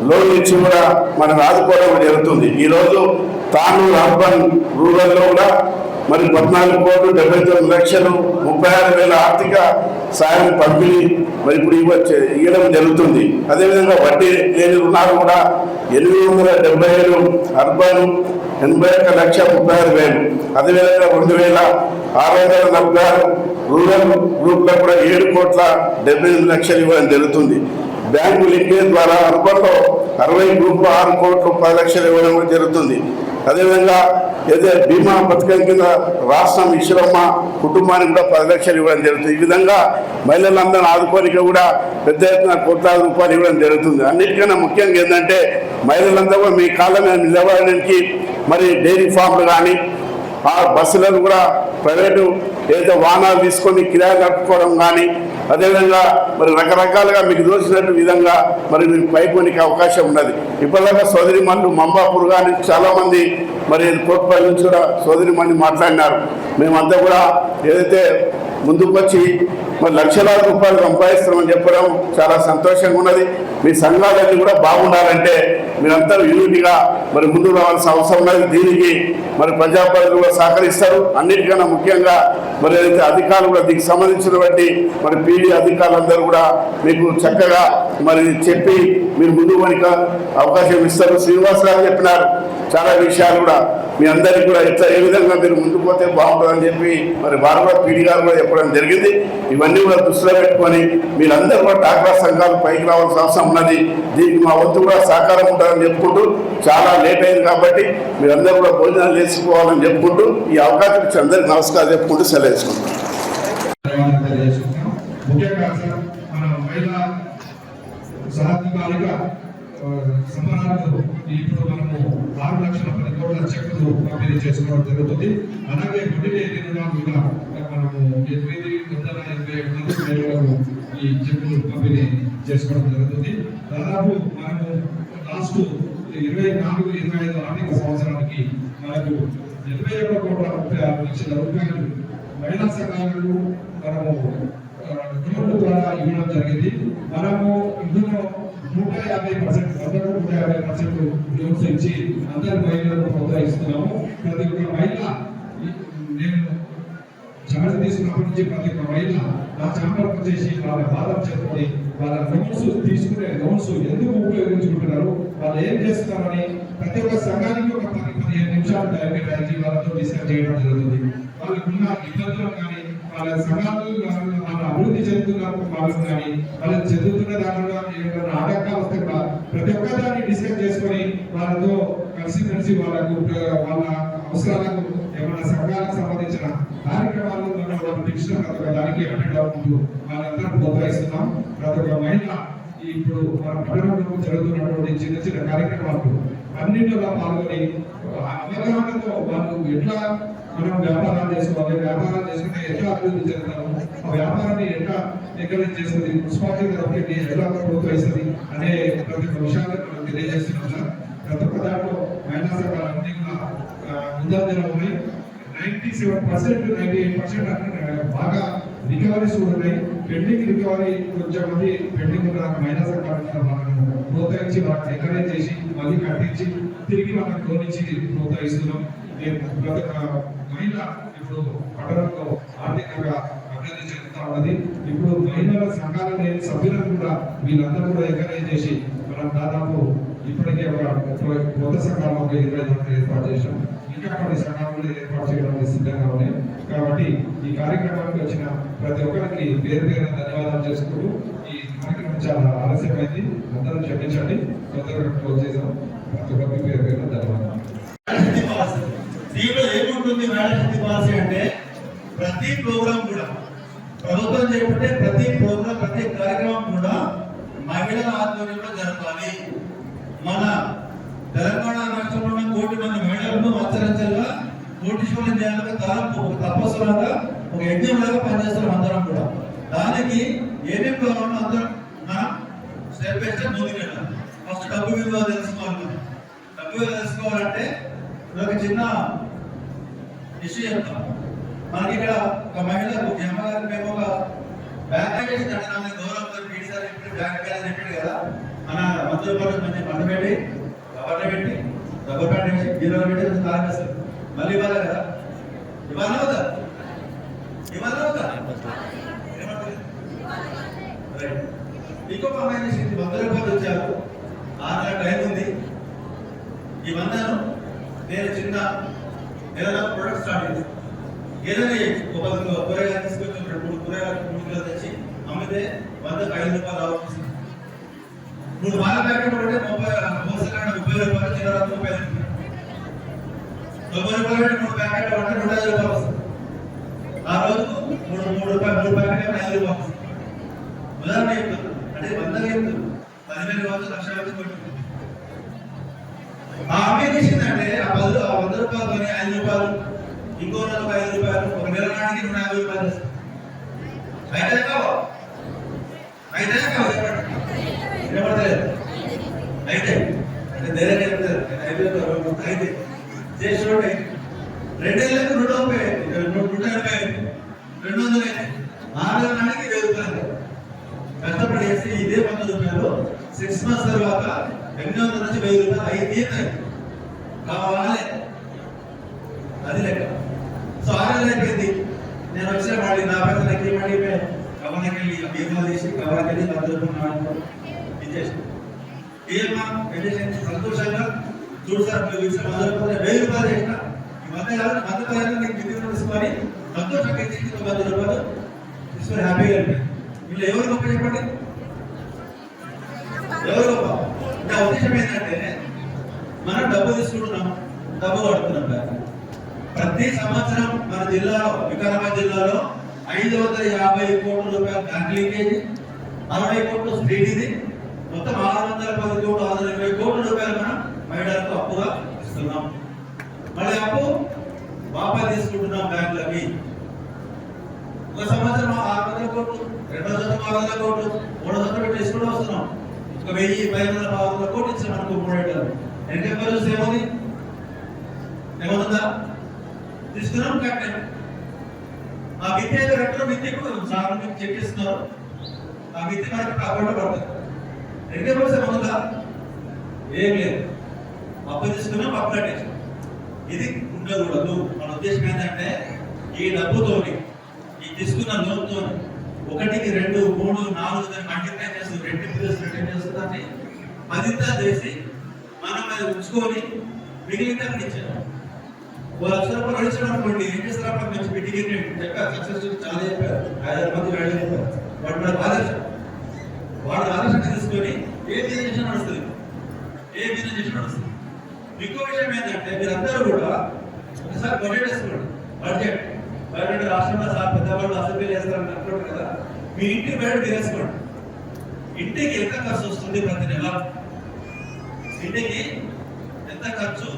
లోన్ ఇచ్చి కూడా మనం ఆదుకోవడం జరుగుతుంది. ఈరోజు తాండూరు అర్బన్ రూరల్లో కూడా మరి 14,79,00,000 36,000 ఆర్థిక సాయం పంపిణీ మరి ఇప్పుడు ఇవ్వడం జరుగుతుంది. అదేవిధంగా వడ్డీ లేని రుణాలు కూడా 877 అర్బన్ 81,36,000. అదేవిధంగా 2,646 రూరల్ గ్రూప్లో కూడా 7,78,00,000 ఇవ్వడం జరుగుతుంది. బ్యాంకు లింకేజ్ ద్వారా అర్బన్లో 60 గ్రూపులు 6,10,00,000 ఇవ్వడం జరుగుతుంది. అదేవిధంగా ఏదైతే బీమా పథకం కింద రాష్ట్రం ఇశ్వరమ్మ కుటుంబానికి కూడా 10 లక్షలు ఇవ్వడం జరుగుతుంది. ఈ విధంగా మహిళలందరూ ఆదుకోనిక కూడా పెద్ద ఎత్తున ₹1,00,000 ఇవ్వడం జరుగుతుంది. అన్నిటికన్నా ముఖ్యంగా ఏంటంటే మహిళలందరూ మీ కాళ్ళ మీద నిలబడడానికి మరి డైరీ ఫామ్లు కానీ ఆ బస్సులను కూడా ప్రైవేటు ఏదైతే వాహనాలు తీసుకొని కిరాయి కట్టుకోవడం కానీ, అదేవిధంగా మరి రకరకాలుగా మీకు దోచినట్టు విధంగా మరి మీకు పైపోనికి అవకాశం ఉన్నది. ఇప్పటిదాకా సోదరిమణులు మంబాపూర్ కానీ చాలామంది మరి కోట్పల్లి నుంచి కూడా సోదరిమణి మాట్లాడినారు. మేమంతా కూడా ఏదైతే ముందుకు వచ్చి మరి లక్షలాది రూపాయలు సంపాదిస్తామని చెప్పడం చాలా సంతోషంగా ఉన్నది. మీ సంఘాలన్నీ కూడా బాగుండాలంటే మీరందరూ యూనిట్గా మరి ముందుకు రావాల్సిన అవసరం ఉన్నది. దీనికి మరి ప్రజాప్రతినిధులు కూడా సహకరిస్తారు. అన్నిటికన్నా ముఖ్యంగా మరి ఏదైతే అధికారులు కూడా దీనికి సంబంధించినటువంటి మరి పీడీ అధికారులందరూ కూడా మీకు చక్కగా మరి చెప్పి మీరు ముందుకు వనిక అవకాశం ఇస్తారు. శ్రీనివాస్ గారు చెప్పినారు చాలా విషయాలు కూడా మీ అందరికీ కూడా ఏ విధంగా మీరు ముందుకు పోతే బాగుంటుందని చెప్పి మరి వారు కూడా పీడీ గారు కూడా చెప్పడం జరిగింది. ఇవన్నీ కూడా దృష్టిలో పెట్టుకొని మీరందరూ కూడా డాక్రా సంఘాలు పైకి రావాల్సిన అవసరం ఉన్నది. దీనికి మా వంతు కూడా సహకారం ఉంటుందని చెప్పుకుంటూ, చాలా లేట్ అయింది కాబట్టి మీరందరూ కూడా భోజనాలు చేసుకోవాలని చెప్పుకుంటూ ఈ అవకాశం ఇచ్చి అందరికీ నమస్కారం చెప్పుకుంటూ సెలవు చేసుకుంటాం. ఇప్పుడు మనము 6,10,00,000 చెక్కులు పంపిణీ చేసుకోవడం జరుగుతుంది. అలాగే వడ్డీ లేని రుణాలు కూడా మనము 8,187 ఈ చెక్కులు పంపిణీ చేసుకోవడం జరుగుతుంది. దాదాపు మనము లాస్ట్ 24-25 ఆర్థిక సంవత్సరానికి మనకు 81,36,00,000 రూపాయలు మహిళా సంఘాలకు మనము లోన్ల ద్వారా ఇవ్వడం జరిగింది. మనము ఇందులో 150% లోన్స్ ఇచ్చి అందరి మహిళలను ప్రోత్సహిస్తున్నాము. ప్రతి ఒక్క మహిళ, నేను ఛార్జ్ తీసుకున్నప్పటి నుంచి ప్రతి ఒక్క మహిళ నా ఛాంబర్కి వచ్చేసి వాళ్ళ బాధలు చెప్పుకొని వాళ్ళ లోన్స్ తీసుకునే లోన్స్ ఎందుకు ఉపయోగించుకుంటున్నారు, వాళ్ళు ఏం చేస్తున్నారని ప్రతి ఒక్క సంఘానికి ఒక 10-15 నిమిషాలు టైం కేటాయించి వాళ్ళతో డిస్కస్ చేయడం జరుగుతుంది. వాళ్ళకున్న ఇబ్బందులు కానీ, వాళ్ళ సంఘాలు వాళ్ళ అభివృద్ధి చెందుతున్న వాళ్ళకు కానీ, వాళ్ళు చెందుతున్న దాంట్లో ఏమైనా ఆటంకాలు వస్తే కూడా ప్రతి ఒక్కదాన్ని డిస్కస్ చేసుకొని వాళ్ళతో కలిసి వాళ్ళకు వాళ్ళ అవసరాలకు ఏమైనా సంఘాలకు సంబంధించిన కార్యక్రమాలు దానికి అటెండ్ అవుతూ వాళ్ళ ఇప్పుడు మన పట్టణంలో జరుగుతున్నటువంటి చిన్న చిన్న కార్యక్రమాలు అన్నింటిలో పాల్గొని అవగాహనతో వాళ్ళు ఎట్లా మనం వ్యాపారాలు చేసుకోవాలి, వ్యాపారాలు చేసుకుంటే ఎట్లా అభివృద్ధి చెందుతాము, ఆ వ్యాపారాన్ని ఎట్లా ఎంకరేజ్ చేస్తుంది, మున్సిపాలిటీ తరఫున ఎట్లా ప్రోత్సహిస్తుంది అనే ప్రతి ఒక్క విషయాలు మనం తెలియజేస్తున్నాం సార్. ప్రతి ఒక్క దాంట్లో మహిళా సంఘాలు అన్ని కూడా ముందంజలో ఉన్నాయి. 97%, 98% బాగా రికవరీస్ కూడా ఉన్నాయి. పెండింగ్ రికవరీ కొంచెం మంది పెండింగ్ ఉన్న మహిళా సంఘాలను మనం ప్రోత్సహించి వాళ్ళని ఎంకరేజ్ చేసి మళ్ళీ కట్టించి తిరిగి వాళ్ళకి లోన్ ఇచ్చి ప్రోత్సహిస్తున్నాం. ప్రతి ఒక్క మహిళ ఇప్పుడు పట్టణంలో ఆర్థికంగా అభివృద్ధి చెందుతా ఉన్నది. ఇప్పుడు మహిళల సంఘాలు లేని సభ్యులను కూడా వీళ్ళందరూ కూడా ఎంకరేజ్ చేసి మనం దాదాపు ఇప్పటికే ఒక కొత్త సంఘాలు 20 ఏర్పాటు చేసాం. ఇంకా కొన్ని సంఘాలు ఏర్పాటు చేయడానికి సిద్ధంగా ఉన్నాయి. కాబట్టి ఈ కార్యక్రమానికి వచ్చిన ప్రతి ఒక్కరికి పేరు పేరు ధన్యవాదాలు చేసుకుంటూ ఈ కార్యక్రమం చాలా ఆలస్యమైంది, అందరూ క్షమించండి, తొందరగా క్లోజ్ చేసాం. ప్రతి ఒక్కరికి పేరు పేరు ధన్యవాదాలు. దీంట్లో ఏముంటుంది మేడం శక్తి పాలసీ అంటే ప్రతి ప్రోగ్రాం కూడా ప్రభుత్వం చేపట్టే ప్రతి ప్రోగ్రాం ప్రతి కార్యక్రమం కూడా మహిళల ఆధ్వర్యంలో జరగాలి. మన తెలంగాణ రాష్ట్రంలో ఉన్న 1 కోటి మంది మహిళలను అచ్చరంచలుగా కోటీశ్వరులు చేయాలని తపస్సులాగా ఒక యజ్ఞంలాగా పనిచేస్తున్నాం అందరం కూడా. దానికి ఏమేమి కావాలో అందరం మనం స్టెప్ బై స్టెప్ ముందుకెళ్ళాలి. ఫస్ట్ డబ్బు విలువ తెలుసుకోవాలి. డబ్బు విలువ తెలుసుకోవాలంటే ఒక చిన్న ఇష్యూ చెప్తాం. మనకి ఇక్కడ ఒక మహిళ అమ్మగారు మేము ఒక బ్యాంక్ చేసి అంటే గౌరవం పీడిసారి ఇప్పుడు బ్యాంక్ చెప్పాడు కదా, మన మందుల పాటు మంచి పంట పెట్టి కవర్లో పెట్టి రబ్బర్ ప్యాంట్ వేసి బీరోలో పెట్టి తాగేస్తారు. మళ్ళీ ఇవ్వాలి కదా, ఇవ్వాలి అవుతా ఇంకొక అమ్మాయి చేసింది 100 రూపాయలు వచ్చారు, 6 నెలల టైం ఉంది. ఈ 100ను నేను చిన్న ఏదైనా ప్రొడక్ట్ స్టార్ట్ చేసి ఏదైనా ఒక కూరగాయలు తీసుకొచ్చి 3 కూరగాయలు తెచ్చి అమ్మితే 100కు 5 రూపాయలు రావచ్చు. 3 పాల ప్యాకెట్ ఉంటే 30 రూపాయలు, చిన్న 30 రూపాయలు, 90 రూపాయలు 3 ప్యాకెట్లు ఉంటే 105 రూపాయలు వస్తుంది. ఆ రోజుకు 3 ప్యాకెట్లు 5 రూపాయలు వస్తుంది. ఉదాహరణ చెప్తాను అంటే 100 చెప్తాను 10,000 కావచ్చు, 1,00,000 కావచ్చు కొట్టుకుంటుంది. ఆ అమ్మాయి చేసిందంటే ఆ 100 రూపాయలు కొని 5 రూపాయలు, ఇంకో నెలకు 5 రూపాయలు, ఒక నెల నాటికి 150 రూపాయలు వస్తుంది. అయితే కావు వినపడలేదు. అయితే అంటే ధైర్యం చెప్తారు అయితే చేసి చూడండి. 2 ఏళ్ళకు 180, 200 అయితే 6 నెలల నాటికి 1000 రూపాయలు కష్టపడి చేసి ఇదే 100 రూపాయలు 6 months తర్వాత 800 నుంచి 1000 రూపాయలు అయితే కావాలి. అది లెక్క. సో 6 నెలలు అయిపోయింది. నేను వచ్చే మళ్ళీ నా పైసలకి మళ్ళీ కవర్కి వెళ్ళి బీమా తీసి కవర్కి వెళ్ళి 100 రూపాయలు ఇచ్చేసి ఏమా వెళ్ళేసి సంతోషంగా చూడు సార్ 100 రూపాయలు 1000 రూపాయలు చేసిన ఈ 100 రూపాయలు నీకు బిల్లు తీసుకొని సంతోషంగా ఇచ్చి 100 రూపాయలు తీసుకొని హ్యాపీగా వెళ్ళిపోయింది. వీళ్ళు ఎవరు గొప్ప చెప్పండి, ఎవరు గొప్ప? నా ఉద్దేశం ఏంటంటే మనం డబ్బు తీసుకుంటున్నాం, డబ్బు కడుతున్నాం. ప్రతి సంవత్సరం మన జిల్లాలో వికారాబాద్ జిల్లాలో 550 కోట్ల రూపాయల బ్యాంక్ లీకేజ్, 60 కోట్ల స్ట్రీట్, మొత్తం 610 కోట్లు 620 కోట్ల రూపాయలు మనం మహిళలకు అప్పుగా ఇస్తున్నాం. మళ్ళీ అప్పు వాపస్ తీసుకుంటున్నాం బ్యాంకులకి. ఒక సంవత్సరం 600 కోట్లు, 200 కోట్లు, 300 పెట్టి తీసుకుంటూ వస్తున్నాం. ఒక 1000, 500 కోట్లు ఇచ్చాం మనకు 3 ఏళ్ళు. ఎన్నికలు చూస్తే ఏమవుతుందా? తీసుకున్నాం కట్టాం. ఆ విద్య కట్టడం విద్యకు చాలా చెక్ ఇస్తున్నారు. ఆ విద్య మనకు అకౌంట్లో పడుతుంది. ఎన్నికలు ఏమవుతుందా? ఏం లేదు. అప్పు తీసుకున్నాం, అప్పు కట్టేసాం. ఇది ఉండకూడదు. మన ఉద్దేశం ఏంటంటే ఈ డబ్బుతోని ఈ తీసుకున్న లోన్తో 1కి 2, 3, 4 మల్టిప్లై చేస్తూ రిటర్న్ చేస్తుందని 10 చేసి మనం అది ఉంచుకొని మిగిలిన అక్కడ ఇచ్చారు. 1 లక్ష రూపాయలు ఇచ్చాడు అనుకోండి, ఏం చేస్తారు? అప్పుడు మంచి మీటింగ్ చెప్పారు, సక్సెస్ చాలా చెప్పారు, 5,000 మంది వేళ చెప్పారు. వాడు మనకు ఆదర్శం. వాడు ఆదర్శంగా తీసుకొని ఏ బిజినెస్ నడుస్తుంది, ఏ బిజినెస్ నడుస్తుంది. ఇంకో విషయం ఏంటంటే మీరందరూ కూడా ఒకసారి బడ్జెట్ వేసుకోండి. బడ్జెట్ రాష్ట్రంలో సార్ పెద్దవాళ్ళు అసెంబ్లీ చేస్తారని అంటున్నారు కదా, మీ ఇంటి బయట వేసుకోండి. ఇంటికి ఎంత ఖర్చు వస్తుంది ప్రతి నెల, ఇంటికి ఎంత ఖర్చు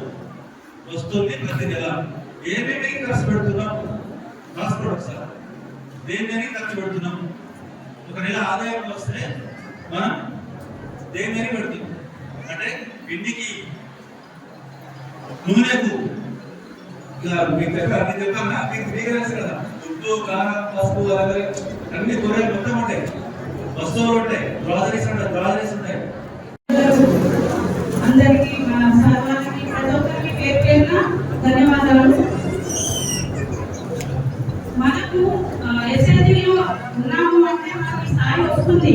వస్తుంది ప్రతి నెల, ఏమేమి ఖర్చు పెడుతున్నాం రాసుకోండి సార్. దేని ఖర్చు పెడుతున్నాం, ఒక నెల ఆదాయం వస్తే మనం దేని పెడుతున్నాం అంటే ఇంటికి నూనెకు మీకు చెప్పాలా, మీకు తెలుసు కదా, ఉప్పు కారం పసుపు అన్ని కూరగాయలు మొత్తం ఉంటాయి, వస్తువులు ఉంటాయి, గ్రాసరీస్ ఉంటాయి. అందరికీ మన సర్వానికి ప్రతి ఒక్కరికి పేరు పేరున ధన్యవాదాలు. మనకు ఎస్ఎల్జీలో ఉన్నాము అంటే మనకి స్థాయి వస్తుంది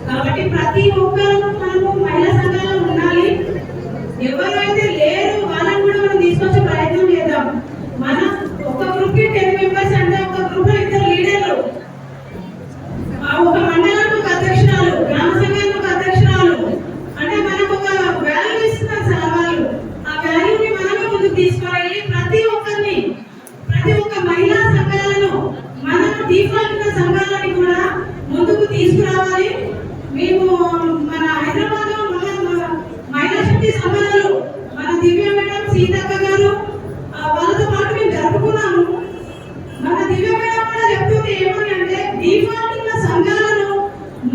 కాబట్టి ప్రతి ఒక్కరు మనము మహిళా సంఘాలు ఉండాలి. ఎవరైతే లేరు వాళ్ళని కూడా మనం తీసుకొచ్చే ప్రయత్నం చేద్దాం. మనం ఒక గ్రూప్ కి 10 మెంబర్స్ అంటే ఒక గ్రూప్ లో 2 లీడర్లు, ఒక మండలానికి ఒక అధ్యక్షురాలు, గ్రామ సంఘానికి ఒక అధ్యక్షురాలు, అంటే మనకు ఒక వాల్యూ ఇస్తున్నారు సార్ వాళ్ళు. ఆ వాల్యూని మనమే ముందుకు తీసుకువెళ్ళి ప్రతి ఒక్క మహిళా సంఘాలను, మనం డిఫాల్ట్ ఉన్న సంఘాలని కూడా ముందుకు తీసుకురావాలి. మేము మన హైదరాబాద్ లో మహిళా శక్తి సంఘాలు మన దివ్య మేడం సీతక్క గారు వాళ్ళతో పాటు మేము జరుపుకున్నాము. మన దివ్య మేడం కూడా చెప్తుంది ఏమని అంటే డిఫాల్ట్ ఉన్న సంఘాలను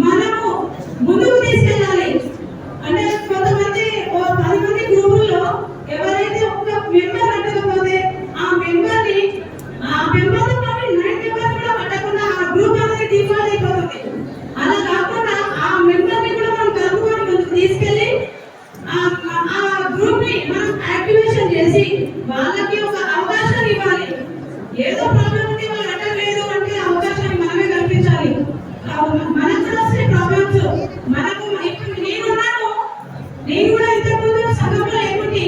మనము ముందుకు తీసుకెళ్ళాలి. అంటే కొంతమంది 10 మంది గ్రూపుల్లో ఎవరైతే ఒక మెంబర్ పట్టకపోతే ఆ మెంబర్తో పాటు 9 మెంబర్స్ కూడా పట్టకుండా ఆ గ్రూప్ అనేది డిఫాల్ట్ అయిపోతుంది. అలా కాకుండా ఆ మెంబర్ని కూడా మనం కలుపుకొని ముందుకు తీసుకెళ్ళి ఆ గ్రూప్ ని మనం యాక్టివేషన్ చేసి వాళ్ళకి ఒక అవకాశాన్ని ఇవ్వాలి. ఏదో ప్రాబ్లం ఉంది వాళ్ళు అడగలేదు అంటే అవకాశాన్ని మనమే కల్పించాలి. మనకు కూడా వస్తే ప్రాబ్లమ్స్ మనకు ఇప్పుడు నేను కూడా ఇంతకుముందు సంఘంలో లేకుంటే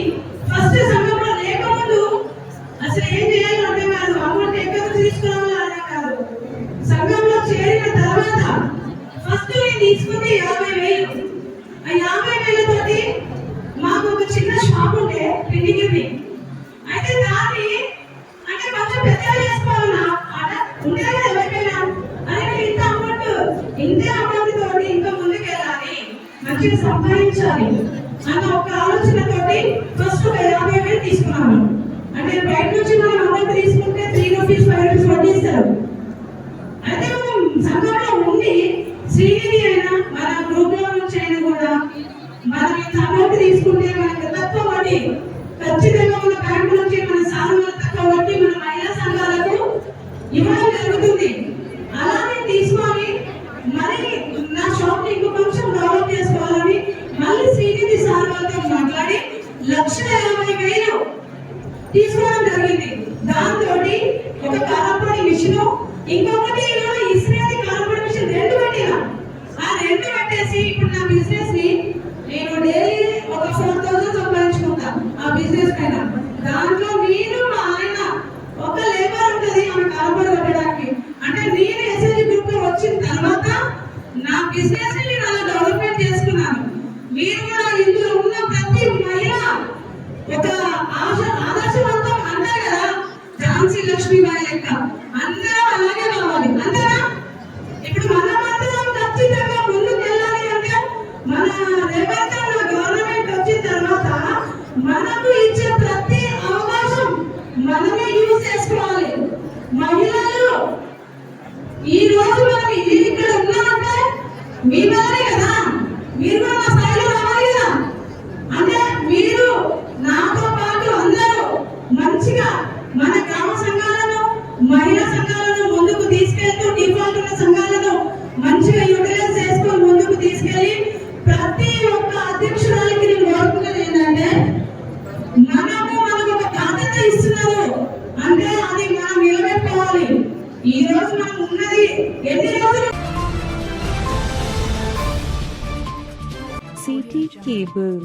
ఫస్ట్ సంఘంలో లేకముందు అసలు ఏం చేయాలో అర్థం కాదు, అమౌంట్ ఎక్కడ తీసుకురావాలో అర్థం కాదు. సంఘంలో చేరిన తర్వాత ఫస్ట్ నేను తీసుకుంది 50,000. ఆ 50,000 తోటి మాకు ఒక చిన్న షాప్ ఉంటే పిండిగిరి, అయితే దాన్ని అంటే కొంచెం పెద్దగా చేసుకోవాలన్నా ఉండే కదా ఎవరికైనా అని ఇంత అమౌంట్ తోటి ఇంకా ముందుకెళ్ళాలి, మంచిగా సంపాదించాలి అన్న ఒక ఆలోచనతోటి ఫస్ట్ 50,000 తీసుకున్నాను. అంటే బయట నుంచి మనం అమౌంట్ తీసుకుంటే 3 రూపీస్ 5 రూపీస్ వడ్డిస్తారు. అయితే మనం సంఘంలో ఉండి శ్రీనిధి అయినా మన గ్రూప్ లో నుంచి అయినా కూడా మనం ఇంత అమౌంట్ తీసుకుంటే మనకు తక్కువ వడ్డీ ఖచ్చితంగా మన బ్యాంకు నుంచి మన సాధనలు తక్కువ వడ్డీ మన మహిళా సంఘాలకు ఇవ్వడం జరుగుతుంది. అలానే తీసుకొని మరి నా షాప్ ని ఇంకో కొంచెం డెవలప్ చేసుకోవాలని మళ్ళీ శ్రీనిధి సార్ వాళ్ళతో మాట్లాడి 1,50,000 తీసుకోవడం జరిగింది. దాంతో ఒక కారపొడి మిషన్, ఇంకొకటి ఇస్రేది కారపొడి మిషన్ 2 పెట్టినా. ఆ 2 పెట్టేసి ఇప్పుడు నా బిజినెస్ ని నేను డైలీ ఒక 4,000 సంపాదించుకుంటా ఆ బిజినెస్ పైన. దాంట్లో నేను మా ఆయన ఒక లేబర్ ఉంటుంది ఆమె కారపొడి పెట్టడానికి. అంటే నేను ఎస్ఎల్జీ గ్రూప్ లో వచ్చిన తర్వాత నా బిజినెస్ ని నేను అలా డెవలప్మెంట్ చేసుకున్నాను. మీరు కూడా ఇందులో ఉన్న ప్రతి మహిళ ఒక ఆదర్శవంతం అంటారు కదా, ఝాన్సీ లక్ష్మీబాయి లెక్క అందరం అలాగే కావాలి. అంతేనా? ఇప్పుడు మనమందరం ఖచ్చితంగా ముందుకు వెళ్ళాలి అంటే మన రేవంత్ గవర్నమెంట్ వచ్చిన తర్వాత మనకు ఇచ్చే ప్రతి అవకాశం మనమే యూజ్ చేసుకోవాలి. మహిళలు ఈ రోజు మనం ఇక్కడ ఉన్నామంటే మీ వల్లనే కదా, మీరు కూడా మా స్థాయిలో రావాలి కదా. అంటే మీరు నాతో పాటు అందరూ మంచిగా మన గ్రామ సంఘాలను మహిళా సంఘాలను ముందుకు తీసుకెళ్తూ డిఫాల్ట్ ఉన్న సంఘాలను మంచిగా యూటిలైజ్ చేసుకొని ముందుకు తీసుకెళ్లి ప్రతి ఒక్క అధ్యక్షురాలకి నేను కోరుకున్నది ఏంటంటే మనకు ఒక బాధ్యత ఇస్తున్నారు అంటే అది మనం నిలబెట్టుకోవాలి. ఈ రోజు మనం ఉన్నది ఎన్ని రోజులు CT Cable